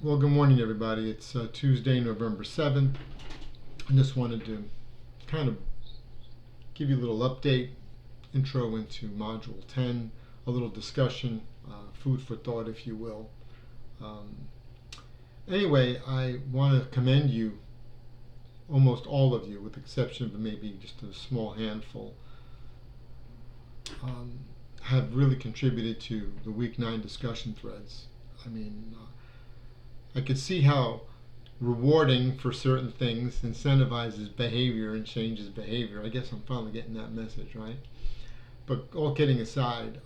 Well, good morning, everybody. It's Tuesday, November 7th. I just wanted to kind of give you a little update, intro into Module 10, a little discussion, food for thought, if you will. Um, anyway, I want to commend you, almost all of you, with the exception of maybe just a small handful, um, have really contributed to the Week 9 discussion threads. I mean, I could see how rewarding for certain things incentivizes behavior and changes behavior. I guess I'm finally getting that message, right? But all kidding aside,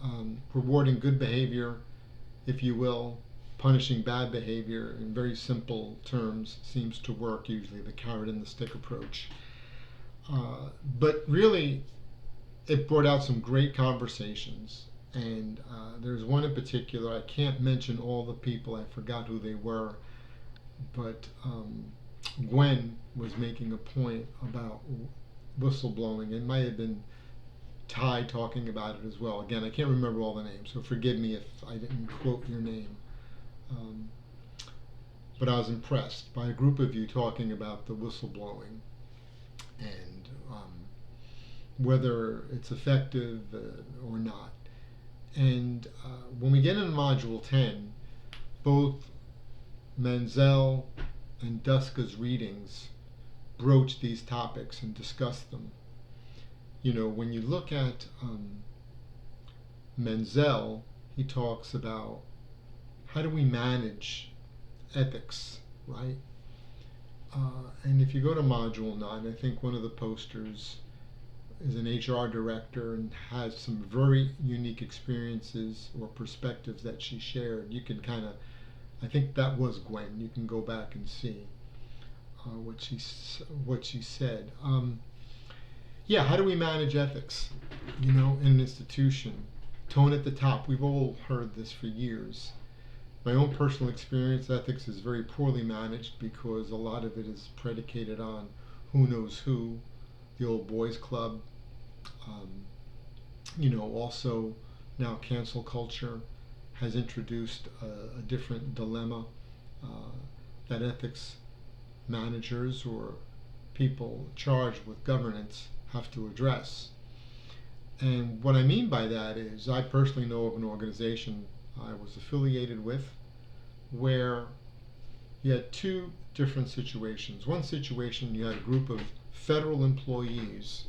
rewarding good behavior, if you will, punishing bad behavior in very simple terms seems to work usually, the carrot and the stick approach. But really, it brought out some great conversations. And there's one in particular, I can't mention all the people, I forgot who they were, but Gwen was making a point about whistleblowing. It might have been Ty talking about it as well. Again, I can't remember all the names, so forgive me if I didn't quote your name. Um, but I was impressed by a group of you talking about the whistleblowing and whether it's effective or not. And when we get into Module 10, both Menzel and Duska's readings broach these topics and discuss them. You know, when you look at Menzel, he talks about how do we manage ethics, right? And if you go to Module 9, I think one of the posters is an HR director and has some very unique experiences or perspectives that she shared. You can kind of, I think that was Gwen. You can go back and see what she said. Yeah, how do we manage ethics? You know, in an institution, tone at the top. We've all heard this for years. My own personal experience, ethics is very poorly managed because a lot of it is predicated on who knows who, the old boys club. You know, also now cancel culture has introduced a different dilemma that ethics managers or people charged with governance have to address. And what I mean by that is, I personally know of an organization I was affiliated with where you had two different situations. One situation, you had a group of federal employees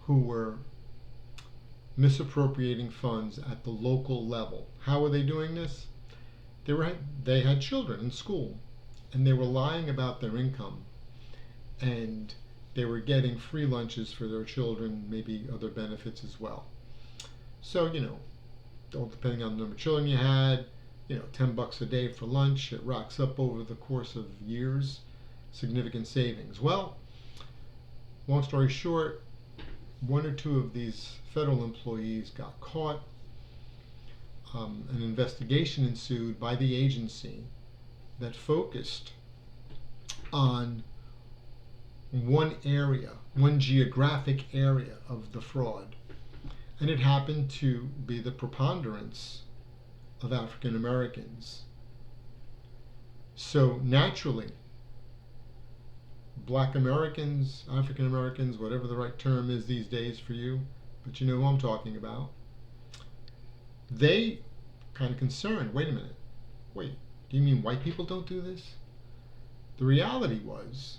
who were misappropriating funds at the local level. How were they doing this? They had children in school, and they were lying about their income, and they were getting free lunches for their children, maybe other benefits as well. So, you know, all depending on the number of children you had, you know, $10 a day for lunch, it racks up over the course of years, significant savings. Well, long story short, one or two of these federal employees got caught. An investigation ensued by the agency that focused on one area, one geographic area of the fraud. And it happened to be the preponderance of African Americans. So naturally, Black Americans, African Americans, whatever the right term is these days for you, but you know who I'm talking about, they kind of concerned, wait a minute, wait, do you mean white people don't do this? The reality was,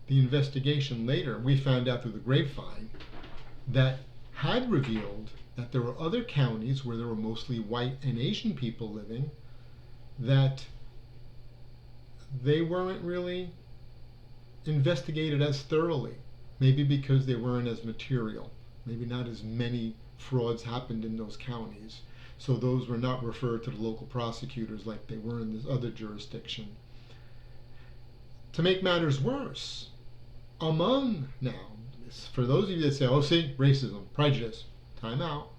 the investigation later, we found out through the grapevine, that had revealed that there were other counties where there were mostly white and Asian people living, that they weren't really investigated as thoroughly, maybe because they weren't as material, maybe not as many frauds happened in those counties, so those were not referred to the local prosecutors like they were in this other jurisdiction. To make matters worse, among now, for those of you that say, oh, see, racism, prejudice, time out,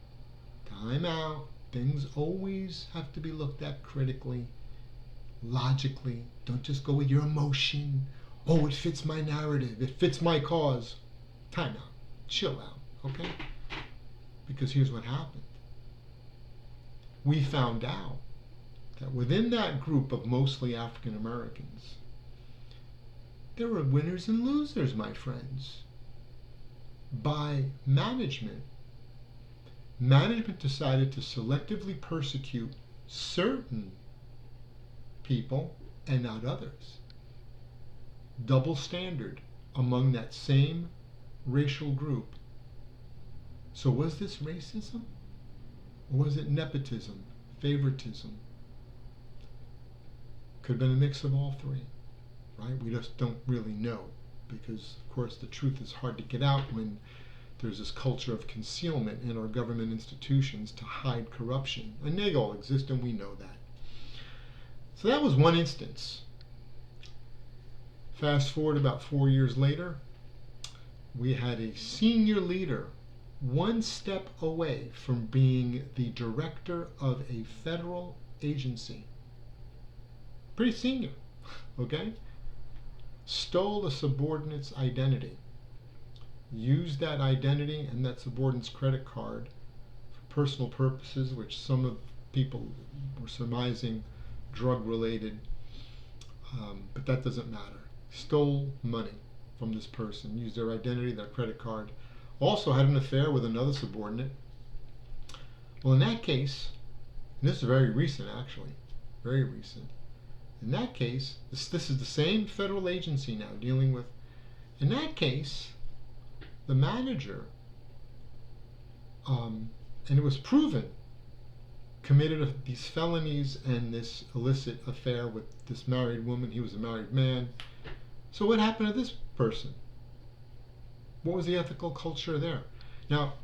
things always have to be looked at critically, logically. Don't just go with your emotion. Oh, it fits my narrative, it fits my cause. Time out, chill out, okay? Because here's what happened. We found out that within that group of mostly African Americans, there were winners and losers, my friends. By management, management decided to selectively persecute certain people and not others. Double standard among that same racial group. So was this racism? Or was it nepotism, favoritism? Could have been a mix of all three, right? We just don't really know because, of course, the truth is hard to get out when there's this culture of concealment in our government institutions to hide corruption. And they all exist, and we know that. So that was one instance. Fast forward about 4 years later, we had a senior leader one step away from being the director of a federal agency. Pretty senior, okay? Stole a subordinate's identity, used that identity and that subordinate's credit card for personal purposes, which some of people were surmising drug-related, but that doesn't matter. Stole money from this person, used their identity, their credit card, also had an affair with another subordinate. Well, in that case, and this is very recent actually, very recent, in that case, this is the same federal agency now dealing with, in that case, the manager, and it was proven, committed these felonies and this illicit affair with this married woman. He was a married man. So what happened to this person? What was the ethical culture there? Now,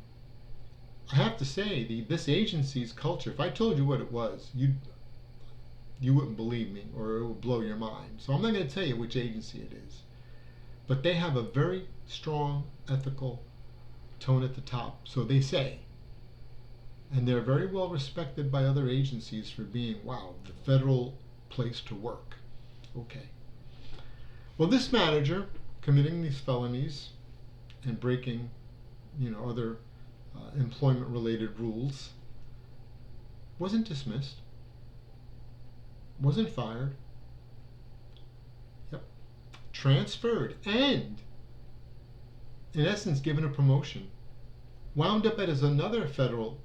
I have to say, this agency's culture, if I told you what it was, you wouldn't believe me, or it would blow your mind. So I'm not going to tell you which agency it is. But they have a very strong ethical tone at the top, so they say. And they're very well respected by other agencies for being, wow, the federal place to work. Okay. Well, this manager committing these felonies and breaking, other employment-related rules wasn't dismissed, wasn't fired, transferred, and in essence given a promotion. Wound up at another federal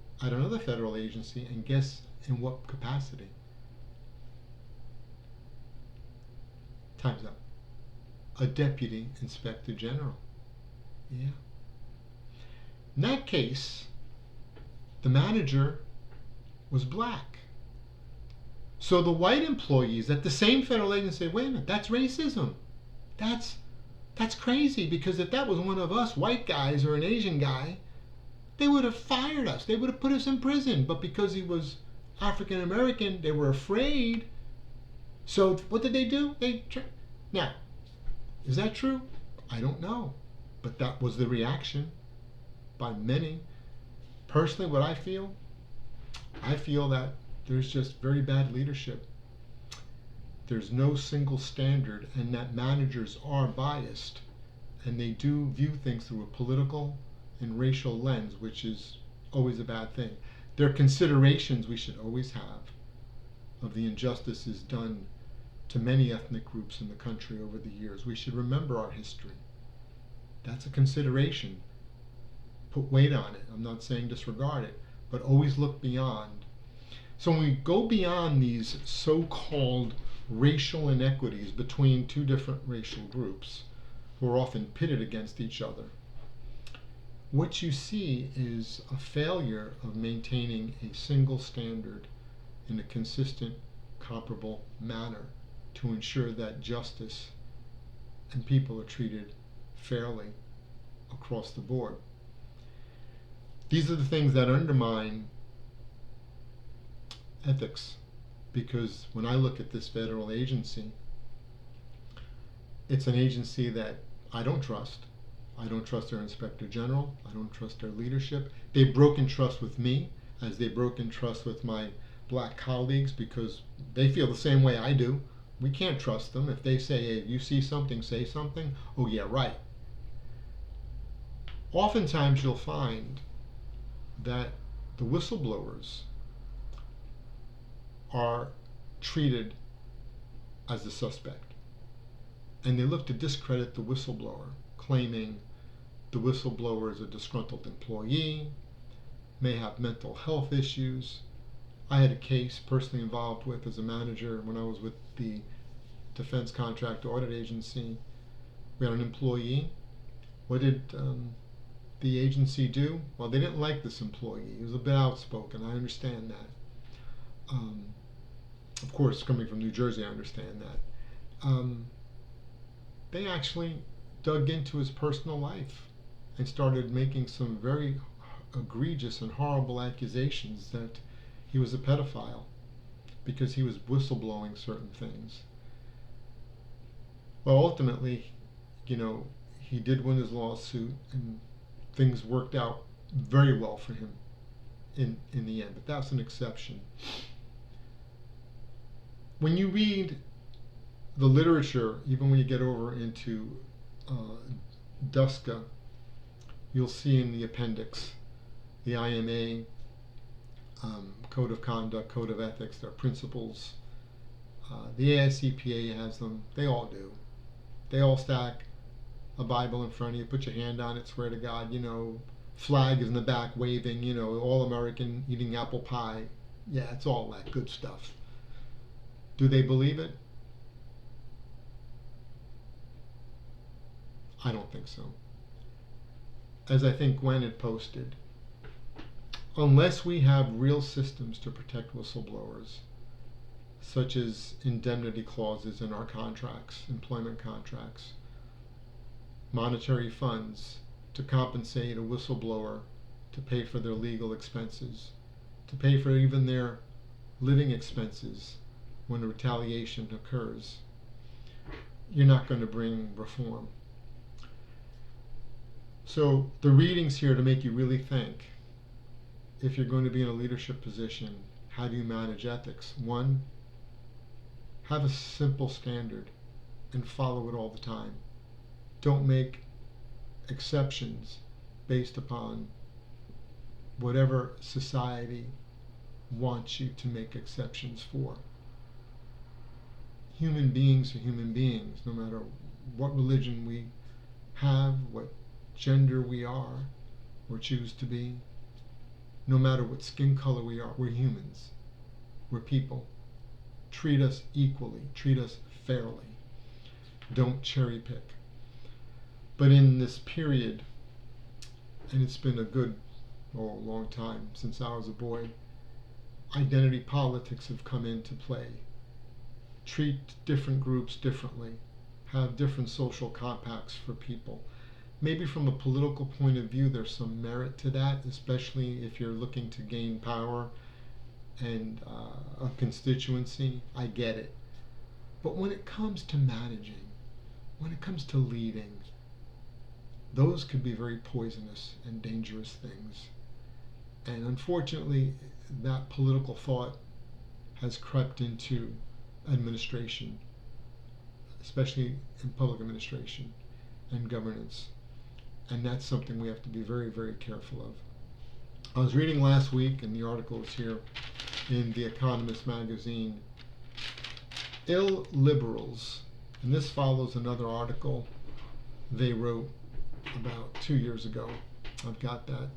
agency, and guess in what capacity? Time's up. A deputy inspector general. Yeah. In that case, the manager was black. So the white employees at the same federal agency said, wait a minute, that's racism. That's crazy, because if that was one of us white guys or an Asian guy, they would have fired us. They would have put us in prison. But because he was African American, they were afraid. So what did they do? Now, is that true? I don't know. But that was the reaction by many. Personally, what I feel that there's just very bad leadership. There's no single standard, and that managers are biased, and they do view things through a political and racial lens, which is always a bad thing. There are considerations we should always have of the injustices done to many ethnic groups in the country over the years. We should remember our history. That's a consideration. Put weight on it. I'm not saying disregard it, but always look beyond. So when we go beyond these so-called racial inequities between two different racial groups who are often pitted against each other, what you see is a failure of maintaining a single standard in a consistent, comparable manner to ensure that justice and people are treated fairly across the board. These are the things that undermine ethics, because when I look at this federal agency, it's an agency that I don't trust. I don't trust their inspector general. I don't trust their leadership. They've broken trust with me, as they've broken trust with my black colleagues, because they feel the same way I do. We can't trust them. If they say, hey, you see something, say something. Oh yeah, right. Oftentimes you'll find that the whistleblowers are treated as the suspect. And they look to discredit the whistleblower, claiming the whistleblower is a disgruntled employee, may have mental health issues. I had a case personally involved with as a manager when I was with the Defense Contractor Audit Agency. We had an employee. What did the agency do? Well, they didn't like this employee. He was a bit outspoken. I understand that. Of course, coming from New Jersey, I understand that. They actually dug into his personal life and started making some very egregious and horrible accusations that he was a pedophile because he was whistleblowing certain things. Well, ultimately, he did win his lawsuit and things worked out very well for him in the end, but that's an exception. When you read the literature, even when you get over into DUSCA, you'll see in the appendix the IMA Code of Conduct, Code of Ethics, their principles. The AICPA has them. They all do. They all stack a Bible in front of you, put your hand on it, swear to God, flag is in the back waving, all American eating apple pie. Yeah, it's all that good stuff. Do they believe it? I don't think so. As I think Gwen had posted, unless we have real systems to protect whistleblowers, such as indemnity clauses in our contracts, employment contracts, monetary funds to compensate a whistleblower to pay for their legal expenses, to pay for even their living expenses when a retaliation occurs, you're not going to bring reform. So the readings here to make you really think, if you're going to be in a leadership position, how do you manage ethics? One, have a simple standard and follow it all the time. Don't make exceptions based upon whatever society wants you to make exceptions for. Human beings are human beings, no matter what religion we have, what gender we are or choose to be, no matter what skin color we are. We're humans. We're people. Treat us equally. Treat us fairly. Don't cherry pick. But in this period, and it's been a good, long time since I was a boy, identity politics have come into play. Treat different groups differently. Have different social compacts for people. Maybe from a political point of view, there's some merit to that, especially if you're looking to gain power and a constituency. I get it. But when it comes to managing, when it comes to leading, those could be very poisonous and dangerous things. And unfortunately, that political thought has crept into administration, especially in public administration and governance. And that's something we have to be very, very careful of. I was reading last week, and the article is here in The Economist magazine, illiberals, and this follows another article they wrote about 2 years ago. I've got that.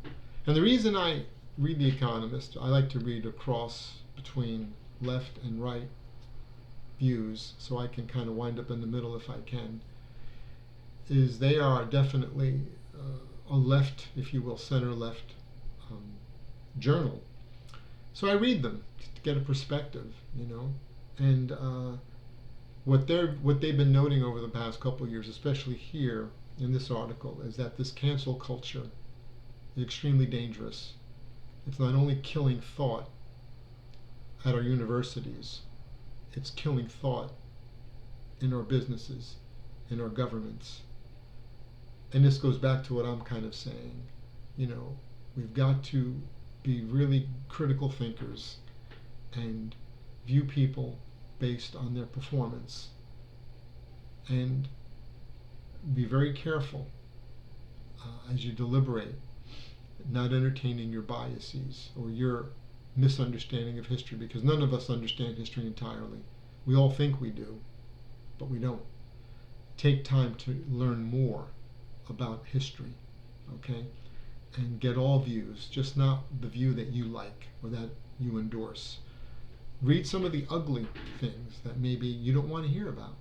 And the reason I read The Economist, I like to read across between left and right views, so I can kind of wind up in the middle if I can, is they are definitely a left, if you will, center-left journal. So I read them to get a perspective, and what they've been noting over the past couple of years, especially here in this article, is that this cancel culture is extremely dangerous. It's not only killing thought at our universities, it's killing thought in our businesses, in our governments. And this goes back to what I'm kind of saying. We've got to be really critical thinkers and view people based on their performance. And be very careful as you deliberate, not entertaining your biases or your misunderstanding of history, because none of us understand history entirely. We all think we do, but we don't. Take time to learn more about history, okay? And get all views, just not the view that you like or that you endorse. Read some of the ugly things that maybe you don't want to hear about,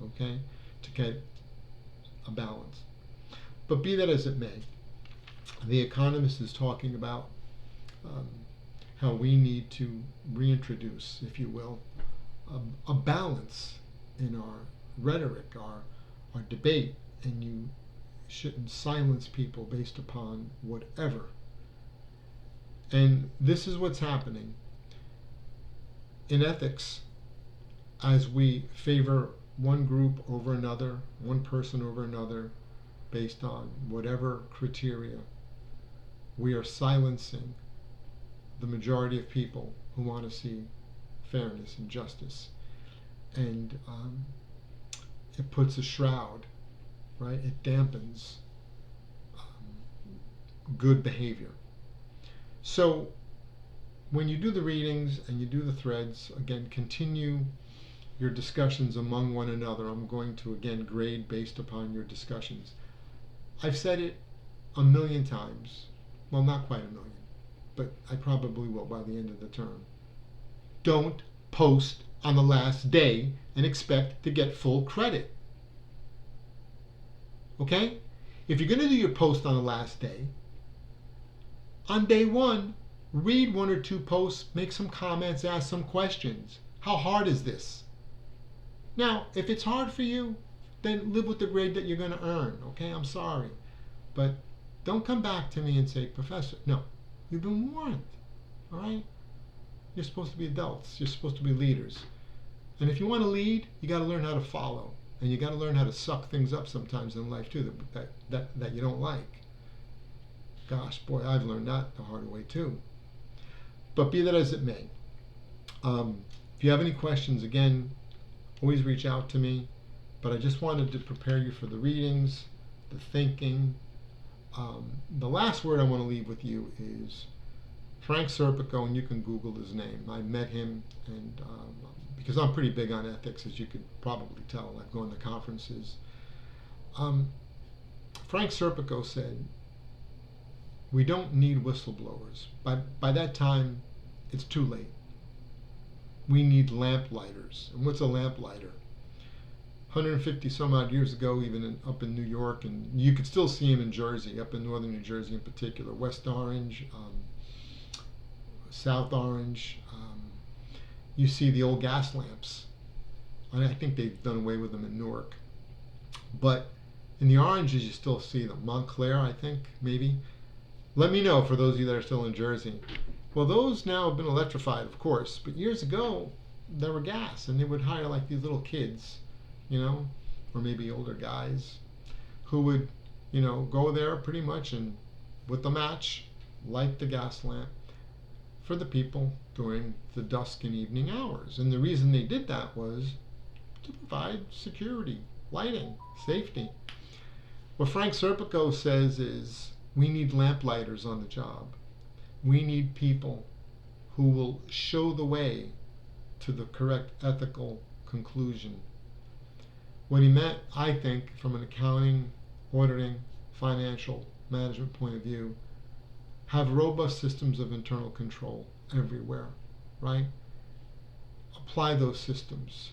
okay? To get a balance. But be that as it may, The Economist is talking about how we need to reintroduce, if you will, a balance in our rhetoric, our debate, and you shouldn't silence people based upon whatever. And this is what's happening in ethics as we favor one group over another, one person over another, based on whatever criteria. We are silencing the majority of people who want to see fairness and justice. And it puts a shroud, right? It dampens good behavior. So when you do the readings and you do the threads, again, continue your discussions among one another. I'm going to, again, grade based upon your discussions. I've said it a million times. Well, not quite a million, but I probably will by the end of the term. Don't post on the last day and expect to get full credit. Okay? If you're going to do your post on the last day, on day one, read one or two posts, make some comments, ask some questions. How hard is this? Now, if it's hard for you, then live with the grade that you're going to earn. Okay? I'm sorry. But don't come back to me and say, Professor, no, you've been warned. All right? You're supposed to be adults. You're supposed to be leaders. And if you want to lead, you got to learn how to follow. And you got to learn how to suck things up sometimes in life too that you don't like. Gosh, boy, I've learned that the hard way too. But be that as it may, if you have any questions, again, always reach out to me. But I just wanted to prepare you for the readings, the thinking. The last word I want to leave with you is Frank Serpico, and you can Google his name. I met him, and because I'm pretty big on ethics, as you could probably tell. I've gone to conferences. Frank Serpico said, we don't need whistleblowers. By that time, it's too late. We need lamplighters. And what's a lamplighter? 150 some odd years ago, even up in New York, and you could still see them in Jersey, up in northern New Jersey in particular, West Orange, South Orange. You see the old gas lamps. And I think they've done away with them in Newark. But in the oranges, you still see them. Montclair, I think, maybe. Let me know for those of you that are still in Jersey. Well, those now have been electrified, of course. But years ago, there were gas, and they would hire like these little kids, or maybe older guys, who would, go there pretty much and with the match, light the gas lamp for the people during the dusk and evening hours. And the reason they did that was to provide security, lighting, safety. What Frank Serpico says is we need lamplighters on the job. We need people who will show the way to the correct ethical conclusion. What he meant, I think, from an accounting, auditing, financial management point of view, have robust systems of internal control everywhere, right? Apply those systems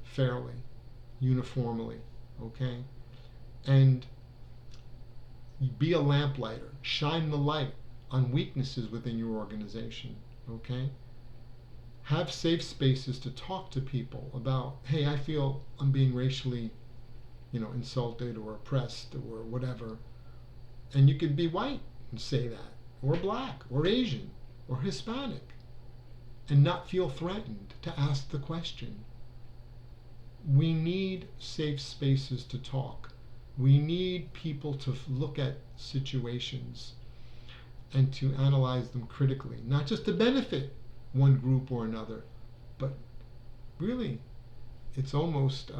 fairly, uniformly, okay? And be a lamplighter. Shine the light on weaknesses within your organization, okay? Have safe spaces to talk to people about, hey, I feel I'm being racially, insulted or oppressed or whatever. And you could be white and say that, or black, or Asian, or Hispanic, and not feel threatened to ask the question. We need safe spaces to talk. We need people to look at situations and to analyze them critically, not just to benefit one group or another, but really, it's almost,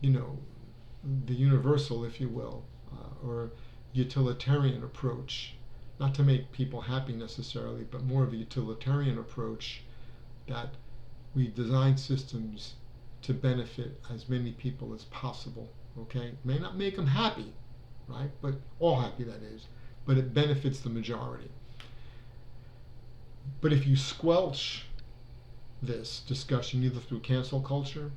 the universal, if you will, or utilitarian approach. not to make people happy necessarily, but more of a utilitarian approach that we design systems to benefit as many people as possible. Okay, may not make them happy, right? But all happy, that is, but it benefits the majority. But if you squelch this discussion either through cancel culture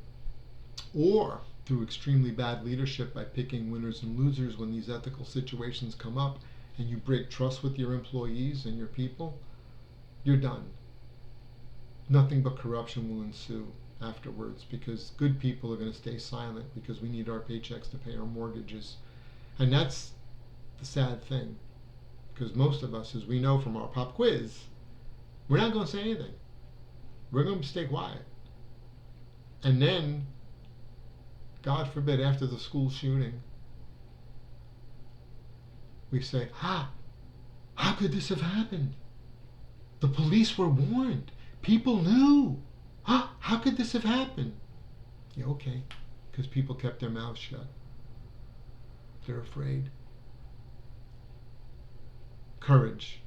or through extremely bad leadership by picking winners and losers when these ethical situations come up, and you break trust with your employees and your people, you're done. Nothing but corruption will ensue afterwards, because good people are going to stay silent because we need our paychecks to pay our mortgages. And that's the sad thing, because most of us, as we know from our pop quiz, we're not going to say anything. We're going to stay quiet. And then, God forbid, after the school shooting, we say, how could this have happened? The police were warned. People knew. How could this have happened? Yeah, okay, because people kept their mouths shut. They're afraid. Courage.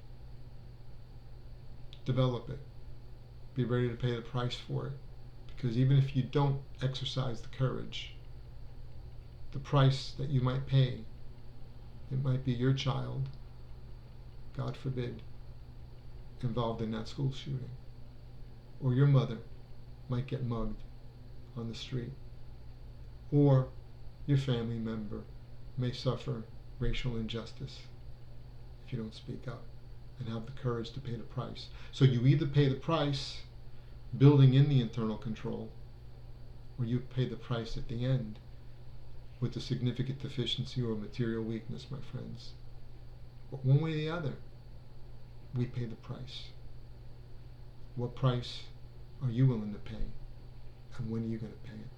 Develop it. Be ready to pay the price for it. Because even if you don't exercise the courage, the price that you might pay, it might be your child, God forbid, involved in that school shooting. Or your mother might get mugged on the street. Or your family member may suffer racial injustice if you don't speak up and have the courage to pay the price. So you either pay the price building in the internal control, or you pay the price at the end with a significant deficiency or material weakness, my friends. But one way or the other, we pay the price. What price are you willing to pay? And when are you going to pay it?